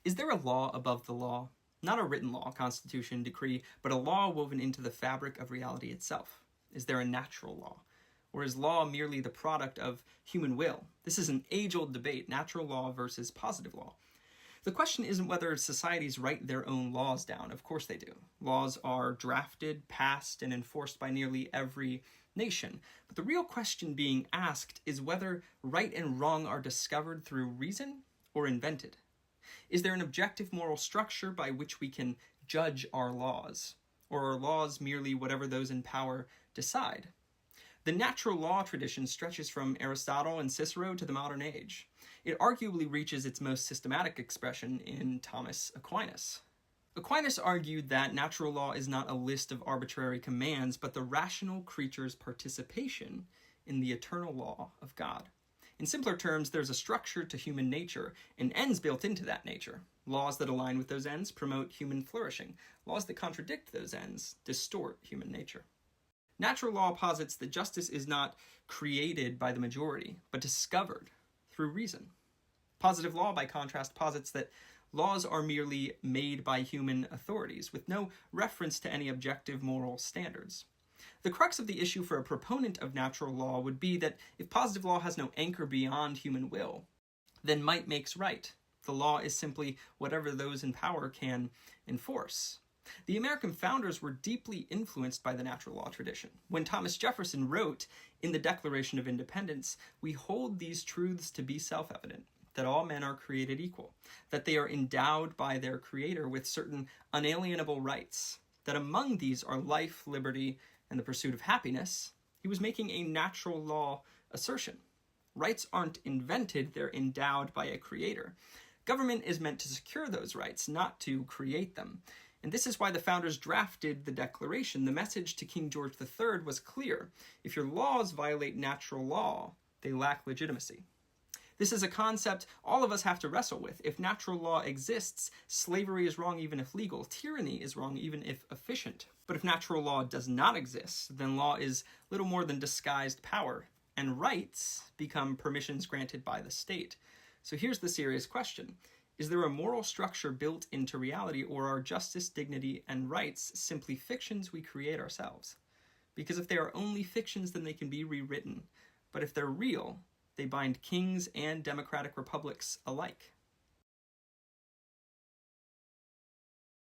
Is there a law above the law? Not a written law, constitution, decree, but a law woven into the fabric of reality itself. Is there a natural law? Or is law merely the product of human will? This is an age-old debate, natural law versus positive law. The question isn't whether societies write their own laws down. Of course they do. Laws are drafted, passed, and enforced by nearly every nation. But the real question being asked is whether right and wrong are discovered through reason or invented. Is there an objective moral structure by which we can judge our laws? Or are laws merely whatever those in power decide? The natural law tradition stretches from Aristotle and Cicero to the modern age. It arguably reaches its most systematic expression in Thomas Aquinas. Aquinas argued that natural law is not a list of arbitrary commands, but the rational creature's participation in the eternal law of God. In simpler terms, there's a structure to human nature and ends built into that nature. Laws that align with those ends promote human flourishing. Laws that contradict those ends distort human nature. Natural law posits that justice is not created by the majority, but discovered through reason. Positive law, by contrast, posits that laws are merely made by human authorities, with no reference to any objective moral standards. The crux of the issue for a proponent of natural law would be that if positive law has no anchor beyond human will, then might makes right. The law is simply whatever those in power can enforce. The American founders were deeply influenced by the natural law tradition. When Thomas Jefferson wrote in the Declaration of Independence, "We hold these truths to be self-evident, that all men are created equal, that they are endowed by their Creator with certain unalienable rights, that among these are life, liberty, and the pursuit of happiness." He was making a natural law assertion. Rights aren't invented, they're endowed by a creator. Government is meant to secure those rights, not to create them. And this is why the founders drafted the Declaration. The message to King George III was clear. If your laws violate natural law, they lack legitimacy. This is a concept all of us have to wrestle with. If natural law exists, slavery is wrong even if legal. Tyranny is wrong even if efficient. But if natural law does not exist, then law is little more than disguised power, and rights become permissions granted by the state. So here's the serious question. Is there a moral structure built into reality, or are justice, dignity, and rights simply fictions we create ourselves? Because if they are only fictions, then they can be rewritten. But if they're real, they bind kings and democratic republics alike.